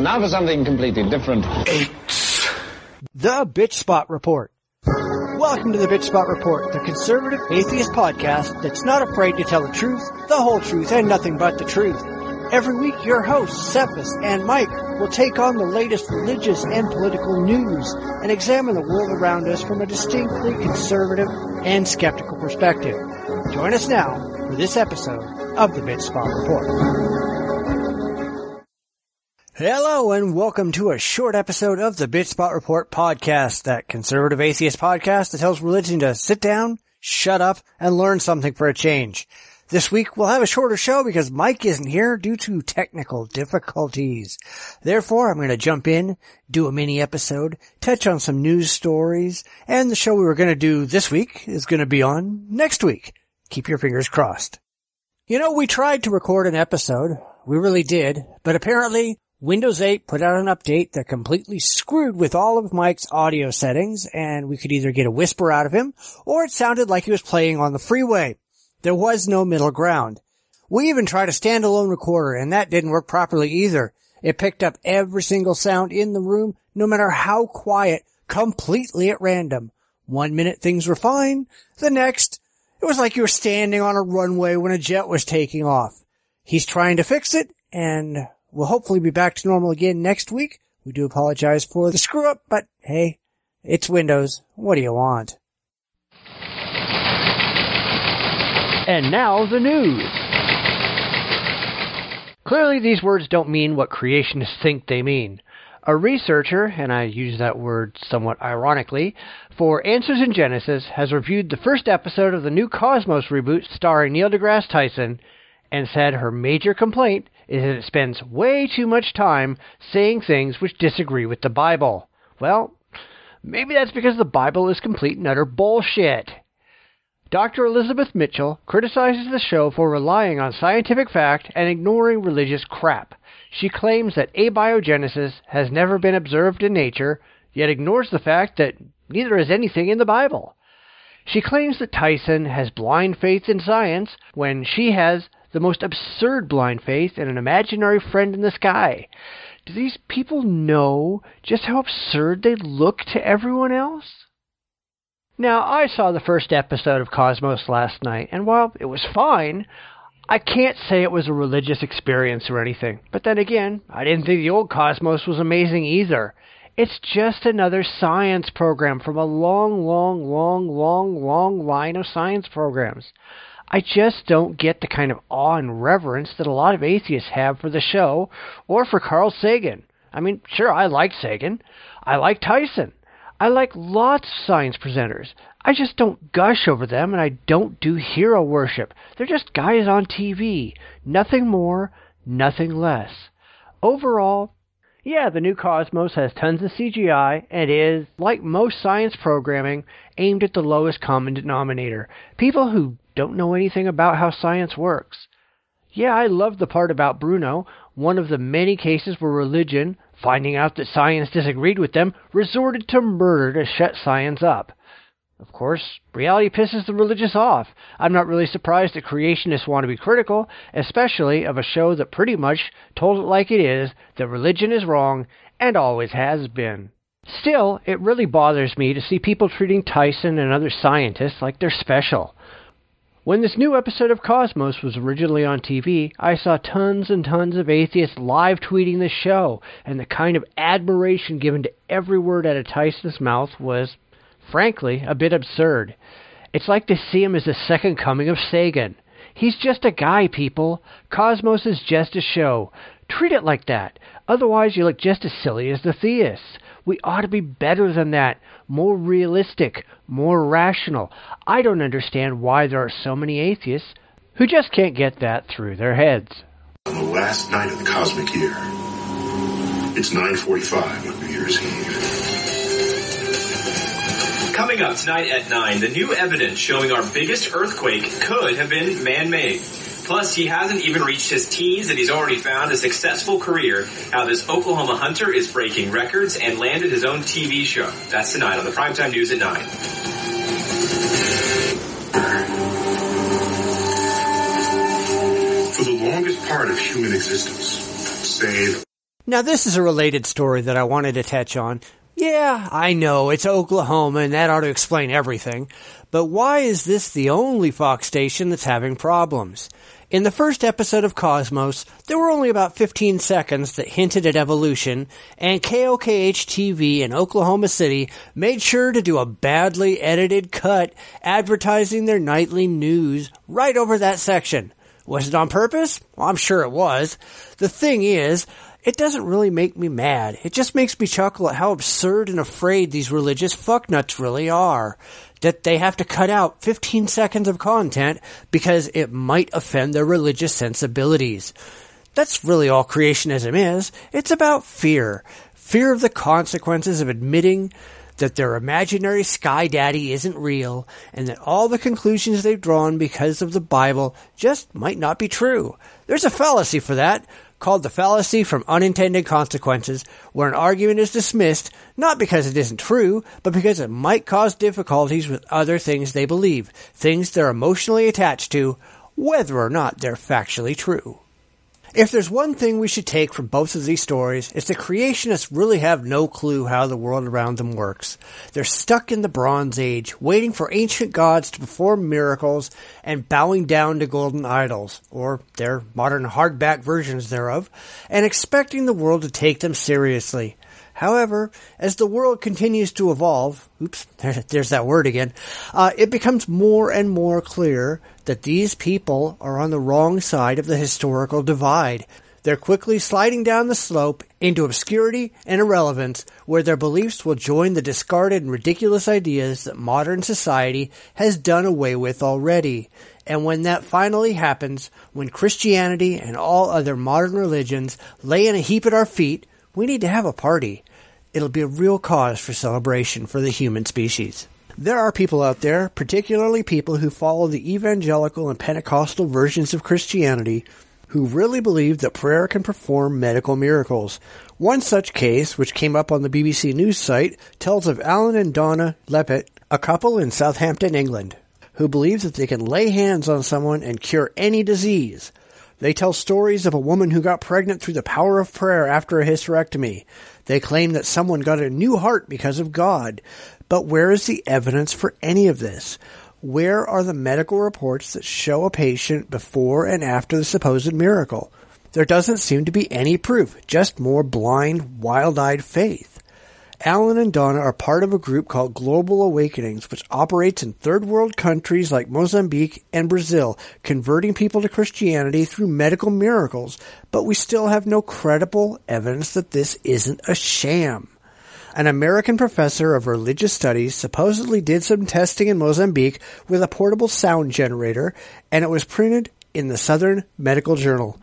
And now for something completely different. The Bitch Spot Report. Welcome to the Bitch Spot Report, the conservative atheist podcast that's not afraid to tell the truth, the whole truth, and nothing but the truth. Every week, your hosts, Cephas and Mike, will take on the latest religious and political news and examine the world around us from a distinctly conservative and skeptical perspective. Join us now for this episode of the Bitch Spot Report. Hello and welcome to a short episode of the Bitch Spot Report podcast, that conservative atheist podcast that tells religion to sit down, shut up, and learn something for a change. This week we'll have a shorter show because Mike isn't here due to technical difficulties. Therefore, I'm going to jump in, do a mini episode, touch on some news stories, and the show we were going to do this week is going to be on next week. Keep your fingers crossed. You know, we tried to record an episode. We really did. But apparently, Windows 8 put out an update that completely screwed with all of Mike's audio settings, and we could either get a whisper out of him, or it sounded like he was playing on the freeway. There was no middle ground. We even tried a standalone recorder, and that didn't work properly either. It picked up every single sound in the room, no matter how quiet, completely at random. 1 minute things were fine. The next, it was like you were standing on a runway when a jet was taking off. He's trying to fix it, and we'll hopefully be back to normal again next week. We do apologize for the screw-up, but hey, it's Windows. What do you want? And now the news. Clearly these words don't mean what creationists think they mean. A researcher, and I use that word somewhat ironically, for Answers in Genesis has reviewed the first episode of the new Cosmos reboot starring Neil deGrasse Tyson and said her major complaint is that it spends way too much time saying things which disagree with the Bible. Well, maybe that's because the Bible is complete and utter bullshit. Dr. Elizabeth Mitchell criticizes the show for relying on scientific fact and ignoring religious crap. She claims that abiogenesis has never been observed in nature, yet ignores the fact that neither is anything in the Bible. She claims that Tyson has blind faith in science when she has the most absurd blind faith in an imaginary friend in the sky. Do these people know just how absurd they look to everyone else? Now, I saw the first episode of Cosmos last night, and while it was fine, I can't say it was a religious experience or anything. But then again, I didn't think the old Cosmos was amazing either. It's just another science program from a long line of science programs. I just don't get the kind of awe and reverence that a lot of atheists have for the show or for Carl Sagan. I mean, sure, I like Sagan. I like Tyson. I like lots of science presenters. I just don't gush over them, and I don't do hero worship. They're just guys on TV. Nothing more, nothing less. Overall, yeah, the new Cosmos has tons of CGI and is, like most science programming, aimed at the lowest common denominator. People who don't know anything about how science works. Yeah, I love the part about Bruno, one of the many cases where religion, finding out that science disagreed with them, resorted to murder to shut science up. Of course, reality pisses the religious off. I'm not really surprised that creationists want to be critical, especially of a show that pretty much told it like it is, that religion is wrong and always has been. Still, it really bothers me to see people treating Tyson and other scientists like they're special. When this new episode of Cosmos was originally on TV, I saw tons and tons of atheists live tweeting the show, and the kind of admiration given to every word out of Tyson's mouth was, frankly, a bit absurd. It's like they see him as the second coming of Sagan. He's just a guy, people. Cosmos is just a show. Treat it like that. Otherwise, you look just as silly as the theists. We ought to be better than that, more realistic, more rational. I don't understand why there are so many atheists who just can't get that through their heads. On the last night of the cosmic year, it's 9:45 on New Year's Eve. Coming up tonight at 9, the new evidence showing our biggest earthquake could have been man-made. Plus, he hasn't even reached his teens and he's already found a successful career. How this Oklahoma hunter is breaking records and landed his own TV show. That's tonight on the Primetime News at 9. For the longest part of human existence, save Now, this is a related story that I wanted to touch on. Yeah, I know, it's Oklahoma, and that ought to explain everything. But why is this the only Fox station that's having problems? In the first episode of Cosmos, there were only about 15 seconds that hinted at evolution, and KOKH-TV in Oklahoma City made sure to do a badly edited cut advertising their nightly news right over that section. Was it on purpose? Well, I'm sure it was. The thing is, it doesn't really make me mad. It just makes me chuckle at how absurd and afraid these religious fucknuts really are. That they have to cut out 15 seconds of content because it might offend their religious sensibilities. That's really all creationism is. It's about fear. Fear of the consequences of admitting that their imaginary sky daddy isn't real, and that all the conclusions they've drawn because of the Bible just might not be true. There's a fallacy for that, called the fallacy from unintended consequences, where an argument is dismissed not because it isn't true, but because it might cause difficulties with other things they believe, things they're emotionally attached to, whether or not they're factually true. If there's one thing we should take from both of these stories, it's that creationists really have no clue how the world around them works. They're stuck in the Bronze Age, waiting for ancient gods to perform miracles and bowing down to golden idols, or their modern hardback versions thereof, and expecting the world to take them seriously. However, as the world continues to evolve, there's that word again, it becomes more and more clear that these people are on the wrong side of the historical divide. They're quickly sliding down the slope into obscurity and irrelevance, where their beliefs will join the discarded and ridiculous ideas that modern society has done away with already. And when that finally happens, when Christianity and all other modern religions lay in a heap at our feet, we need to have a party. It'll be a real cause for celebration for the human species. There are people out there, particularly people who follow the evangelical and Pentecostal versions of Christianity, who really believe that prayer can perform medical miracles. One such case, which came up on the BBC News site, tells of Alan and Donna Leppett, a couple in Southampton, England, who believe that they can lay hands on someone and cure any disease. They tell stories of a woman who got pregnant through the power of prayer after a hysterectomy. They claim that someone got a new heart because of God. But where is the evidence for any of this? Where are the medical reports that show a patient before and after the supposed miracle? There doesn't seem to be any proof, just more blind, wild-eyed faith. Alan and Donna are part of a group called Global Awakenings, which operates in third world countries like Mozambique and Brazil, converting people to Christianity through medical miracles, but we still have no credible evidence that this isn't a sham. An American professor of religious studies supposedly did some testing in Mozambique with a portable sound generator, and it was printed in the Southern Medical Journal.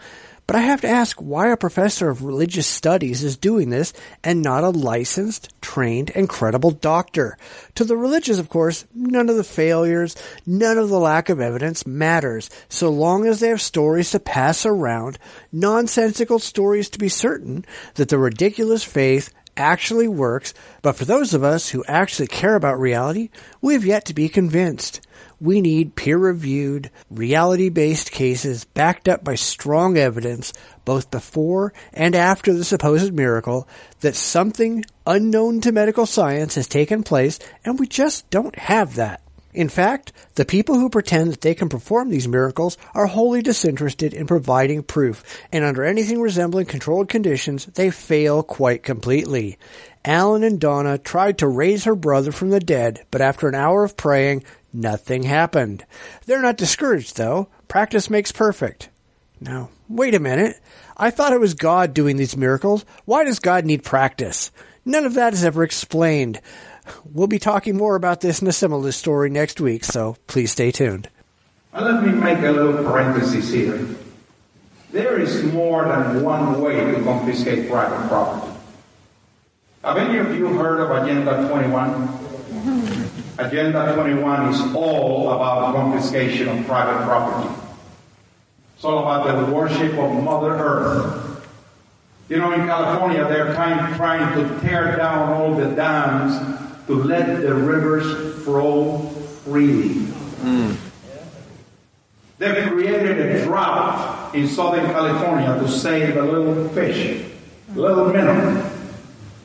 But I have to ask why a professor of religious studies is doing this and not a licensed, trained, and credible doctor. To the religious, of course, none of the failures, none of the lack of evidence matters, so long as they have stories to pass around, nonsensical stories to be certain that the ridiculous faith actually works. But for those of us who actually care about reality, we have yet to be convinced. We need peer-reviewed, reality-based cases backed up by strong evidence, both before and after the supposed miracle, that something unknown to medical science has taken place, and we just don't have that. In fact, the people who pretend that they can perform these miracles are wholly disinterested in providing proof, and under anything resembling controlled conditions, they fail quite completely. Alan and Donna tried to raise her brother from the dead, but after an hour of praying, nothing happened. They're not discouraged, though. Practice makes perfect. Now, wait a minute. I thought it was God doing these miracles. Why does God need practice? None of that is ever explained. We'll be talking more about this in a similar story next week, so please stay tuned. Well, let me make a little parenthesis here. There is more than one way to confiscate private property. Have any of you heard of Agenda 21? Agenda 21 is all about confiscation of private property. It's all about the worship of Mother Earth. You know, in California, they're trying to tear down all the dams to let the rivers flow freely. They've created a drought in Southern California to save the little fish. little minnow,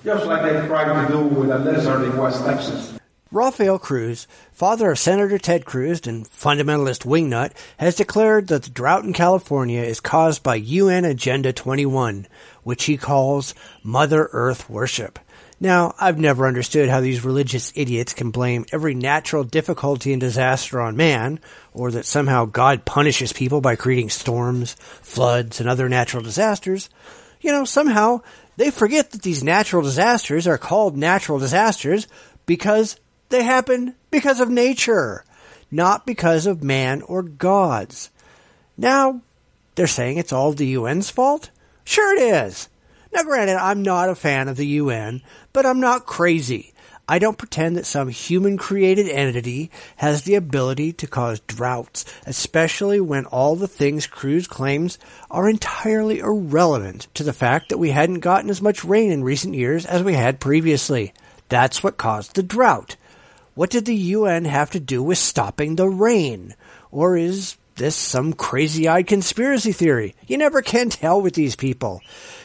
just like they tried to do with a lizard in West Texas. Rafael Cruz, father of Senator Ted Cruz and fundamentalist wingnut, has declared that the drought in California is caused by UN Agenda 21, which he calls Mother Earth worship. Now, I've never understood how these religious idiots can blame every natural difficulty and disaster on man, or that somehow God punishes people by creating storms, floods, and other natural disasters. Somehow they forget that these natural disasters are called natural disasters because they happen because of nature, not because of man or gods. Now, they're saying it's all the UN's fault? Sure it is. Now granted, I'm not a fan of the UN, but I'm not crazy. I don't pretend that some human-created entity has the ability to cause droughts, especially when all the things Cruz claims are entirely irrelevant to the fact that we hadn't gotten as much rain in recent years as we had previously. That's what caused the drought. What did the UN have to do with stopping the rain? Or is this some crazy-eyed conspiracy theory? You never can tell with these people.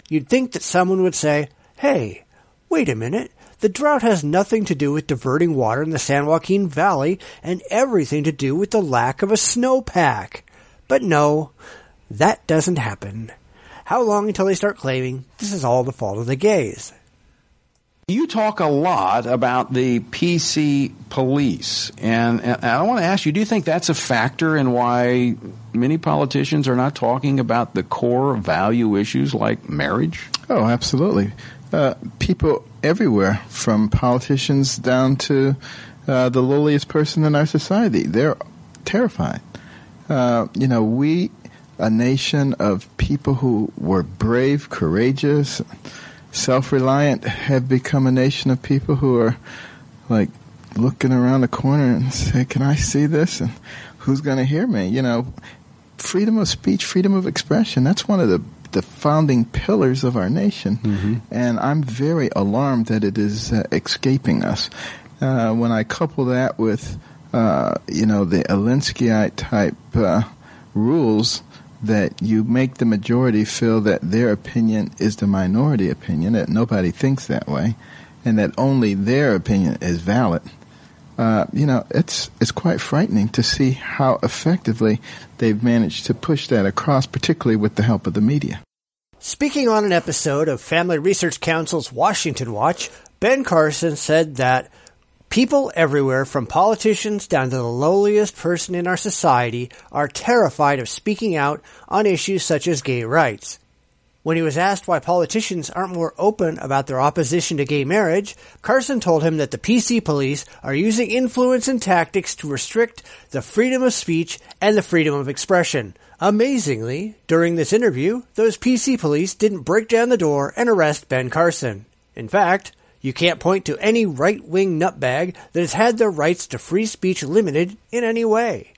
You'd think that someone would say, hey, wait a minute, the drought has nothing to do with diverting water in the San Joaquin Valley and everything to do with the lack of a snowpack. But no, that doesn't happen. How long until they start claiming this is all the fault of the gays? You talk a lot about the PC police, and I want to ask you, do you think that's a factor in why many politicians are not talking about the core value issues like marriage? Oh, absolutely. People everywhere, from politicians down to the lowliest person in our society, they're terrified. We, a nation of people who were brave, courageous, self-reliant, have become a nation of people who are like looking around the corner and say, can I see this? And who's going to hear me? Freedom of speech, freedom of expression, that's one of the founding pillars of our nation. Mm-hmm. And I'm very alarmed that it is escaping us. When I couple that with, the Alinskyite type rules, that you make the majority feel that their opinion is the minority opinion, that nobody thinks that way, and that only their opinion is valid. It's quite frightening to see how effectively they've managed to push that across, particularly with the help of the media. Speaking on an episode of Family Research Council's Washington Watch, Ben Carson said that people everywhere, from politicians down to the lowliest person in our society, are terrified of speaking out on issues such as gay rights. When he was asked why politicians aren't more open about their opposition to gay marriage, Carson told him that the PC police are using influence and tactics to restrict the freedom of speech and the freedom of expression. Amazingly, during this interview, those PC police didn't break down the door and arrest Ben Carson. In fact, you can't point to any right-wing nutbag that has had their rights to free speech limited in any way.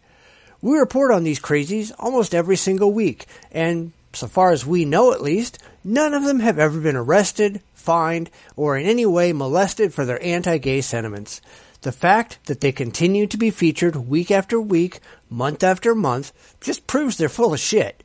We report on these crazies almost every single week, and so far as we know at least, none of them have ever been arrested, fined, or in any way molested for their anti-gay sentiments. The fact that they continue to be featured week after week, month after month, just proves they're full of shit.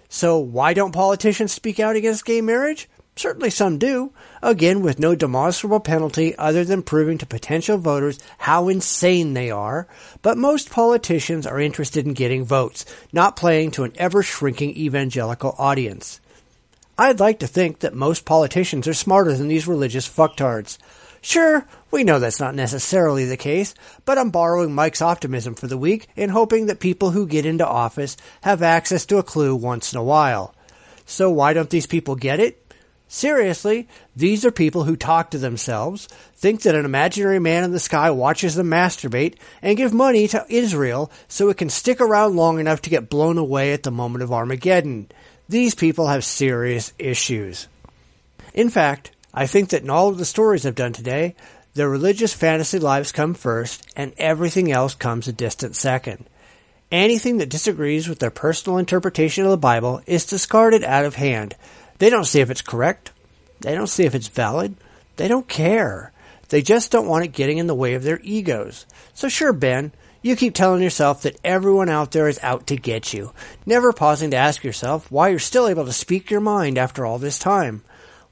So why don't politicians speak out against gay marriage? Certainly some do, again with no demonstrable penalty other than proving to potential voters how insane they are, but most politicians are interested in getting votes, not playing to an ever-shrinking evangelical audience. I'd like to think that most politicians are smarter than these religious fucktards. Sure, we know that's not necessarily the case, but I'm borrowing Mike's optimism for the week and hoping that people who get into office have access to a clue once in a while. So why don't these people get it? Seriously, these are people who talk to themselves, think that an imaginary man in the sky watches them masturbate, and give money to Israel so it can stick around long enough to get blown away at the moment of Armageddon. These people have serious issues. In fact, I think that in all of the stories I've done today, their religious fantasy lives come first, and everything else comes a distant second. Anything that disagrees with their personal interpretation of the Bible is discarded out of hand. They don't see if it's correct. They don't see if it's valid. They don't care. They just don't want it getting in the way of their egos. So sure, Ben, you keep telling yourself that everyone out there is out to get you, never pausing to ask yourself why you're still able to speak your mind after all this time.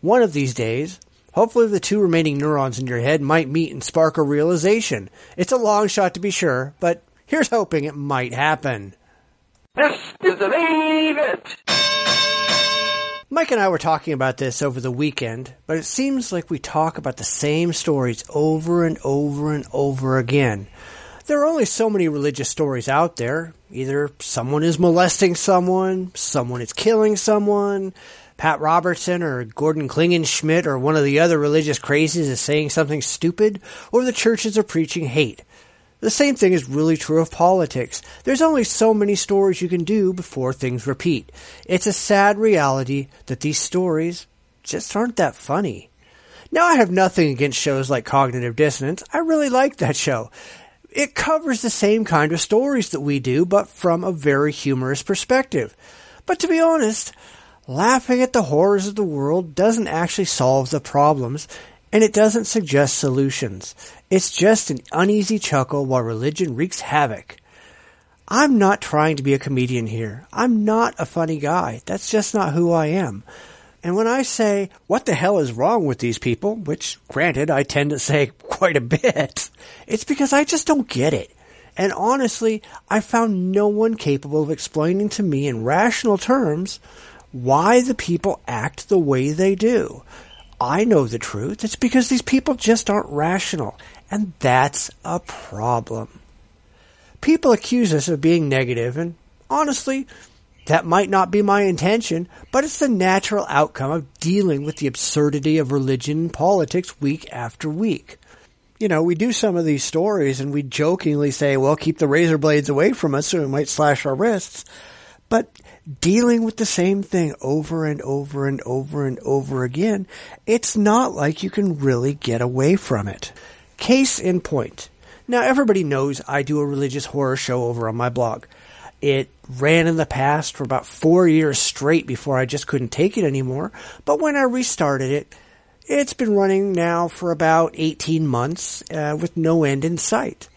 One of these days, hopefully the two remaining neurons in your head might meet and spark a realization. It's a long shot to be sure, but here's hoping it might happen. This is the main event. Mike and I were talking about this over the weekend, but it seems like we talk about the same stories over and over and over again. There are only so many religious stories out there. Either someone is molesting someone is killing someone, Pat Robertson or Gordon Klingenschmidt or one of the other religious crazies is saying something stupid, or the churches are preaching hate. The same thing is really true of politics. There's only so many stories you can do before things repeat. It's a sad reality that these stories just aren't that funny. Now, I have nothing against shows like Cognitive Dissonance. I really like that show. It covers the same kind of stories that we do, but from a very humorous perspective. But to be honest, laughing at the horrors of the world doesn't actually solve the problems, and it doesn't suggest solutions. It's just an uneasy chuckle while religion wreaks havoc. I'm not trying to be a comedian here. I'm not a funny guy. That's just not who I am. And when I say, what the hell is wrong with these people, which, granted, I tend to say quite a bit, it's because I just don't get it. And honestly, I found no one capable of explaining to me in rational terms why the people act the way they do. I know the truth. It's because these people just aren't rational. And that's a problem. People accuse us of being negative, and honestly, that might not be my intention, but it's the natural outcome of dealing with the absurdity of religion and politics week after week. You know, we do some of these stories and we jokingly say, well, keep the razor blades away from us so we might slash our wrists. But dealing with the same thing over and over and over and over again, it's not like you can really get away from it. Case in point. Now, everybody knows I do a religious horror show over on my blog. It ran in the past for about 4 years straight before I just couldn't take it anymore. But when I restarted it, it's been running now for about 18 months with no end in sight.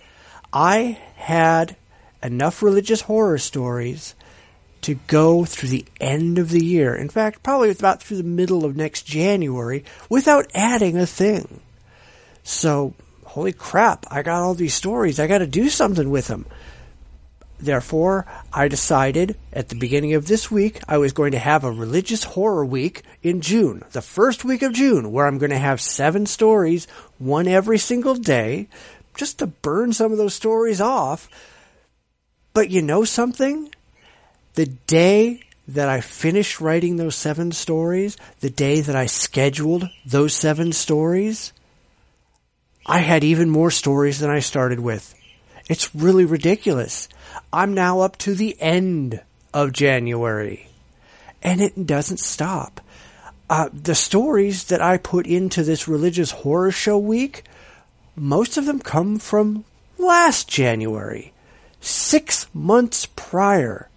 I had enough religious horror stories to go through the end of the year. In fact, probably about through the middle of next January without adding a thing. So, holy crap, I got all these stories. I got to do something with them. Therefore, I decided at the beginning of this week I was going to have a religious horror week in June, the first week of June, where I'm going to have 7 stories, one every single day, just to burn some of those stories off. But you know something? The day that I finished writing those 7 stories, the day that I scheduled those 7 stories, I had even more stories than I started with. It's really ridiculous. I'm now up to the end of January, and it doesn't stop. The stories that I put into this religious horror show week, most of them come from last January, 6 months prior.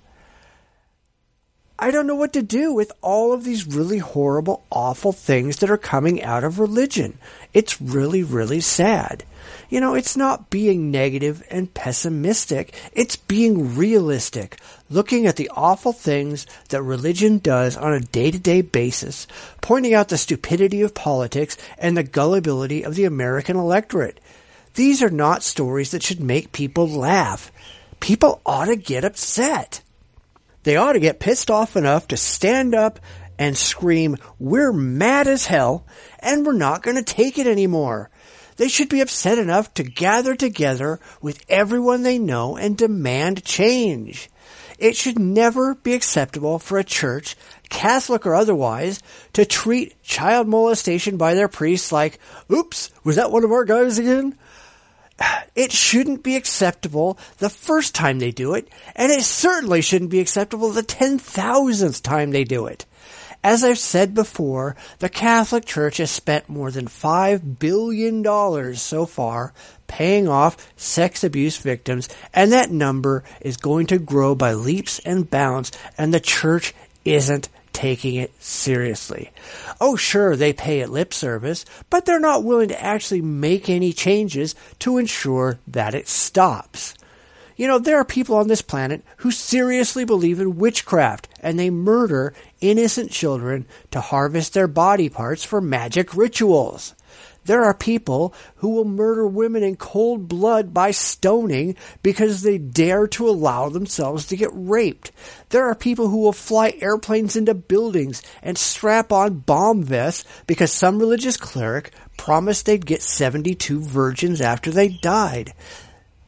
I don't know what to do with all of these really horrible, awful things that are coming out of religion. It's really, really sad. You know, it's not being negative and pessimistic. It's being realistic, looking at the awful things that religion does on a day-to-day basis, pointing out the stupidity of politics and the gullibility of the American electorate. These are not stories that should make people laugh. People ought to get upset. They ought to get pissed off enough to stand up and scream, "We're mad as hell, and we're not going to take it anymore." They should be upset enough to gather together with everyone they know and demand change. It should never be acceptable for a church, Catholic or otherwise, to treat child molestation by their priests like, "Oops, was that one of our guys again?" It shouldn't be acceptable the first time they do it, and it certainly shouldn't be acceptable the 10,000th time they do it. As I've said before, the Catholic Church has spent more than $5 billion so far paying off sex abuse victims, and that number is going to grow by leaps and bounds, and the Church isn't taking it seriously. Oh, sure, they pay it lip service, but they're not willing to actually make any changes to ensure that it stops. You know, there are people on this planet who seriously believe in witchcraft, and they murder innocent children to harvest their body parts for magic rituals. There are people who will murder women in cold blood by stoning because they dare to allow themselves to get raped. There are people who will fly airplanes into buildings and strap on bomb vests because some religious cleric promised they'd get 72 virgins after they died.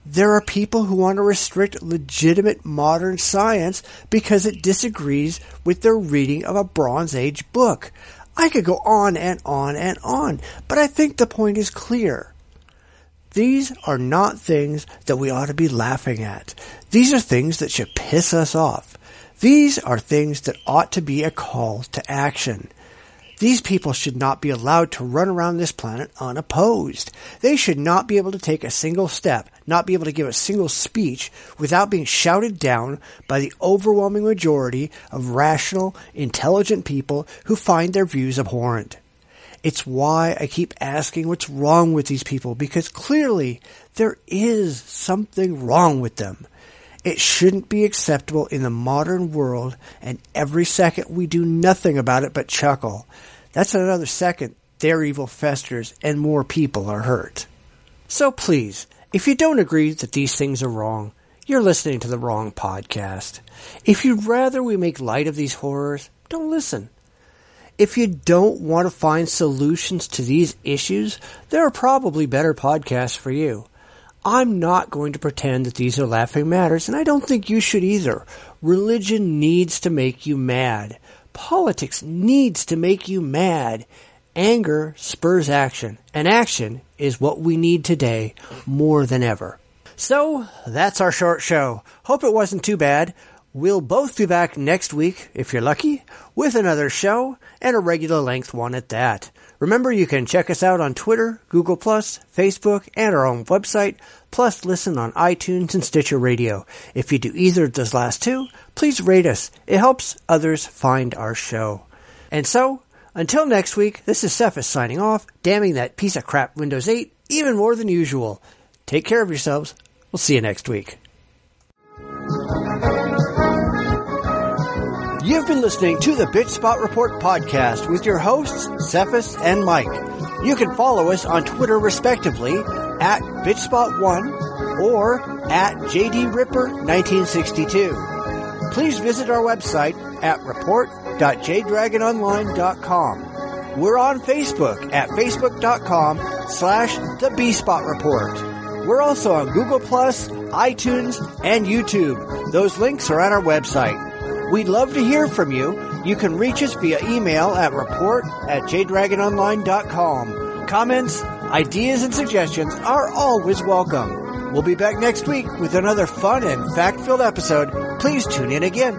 There are people who want to restrict legitimate modern science because it disagrees with their reading of a Bronze Age book. I could go on and on and on, but I think the point is clear. These are not things that we ought to be laughing at. These are things that should piss us off. These are things that ought to be a call to action. These people should not be allowed to run around this planet unopposed. They should not be able to take a single step, not be able to give a single speech without being shouted down by the overwhelming majority of rational, intelligent people who find their views abhorrent. It's why I keep asking what's wrong with these people, because clearly there is something wrong with them. It shouldn't be acceptable in the modern world, and every second we do nothing about it but chuckle. That's another second their evil festers and more people are hurt. So please, if you don't agree that these things are wrong, you're listening to the wrong podcast. If you'd rather we make light of these horrors, don't listen. If you don't want to find solutions to these issues, there are probably better podcasts for you. I'm not going to pretend that these are laughing matters, and I don't think you should either. Religion needs to make you mad. Politics needs to make you mad. Anger spurs action, and action is what we need today more than ever. So, that's our short show. Hope it wasn't too bad. We'll both be back next week, if you're lucky, with another show, and a regular length one at that. Remember, you can check us out on Twitter, Google+, Facebook, and our own website, plus listen on iTunes and Stitcher Radio. If you do either of those last two, please rate us. It helps others find our show. And so, until next week, this is Cephas signing off, damning that piece of crap Windows 8 even more than usual. Take care of yourselves. We'll see you next week. You've been listening to the Bitch Spot Report podcast with your hosts, Cephas and Mike. You can follow us on Twitter respectively at BitchSpot1 or at JDRipper1962. Please visit our website at report.jdragononline.com. We're on Facebook at facebook.com/TheBspotReport. We're also on Google+, iTunes, and YouTube. Those links are on our website. We'd love to hear from you. You can reach us via email at report@jdragononline.com. Comments, ideas, and suggestions are always welcome. We'll be back next week with another fun and fact-filled episode. Please tune in again.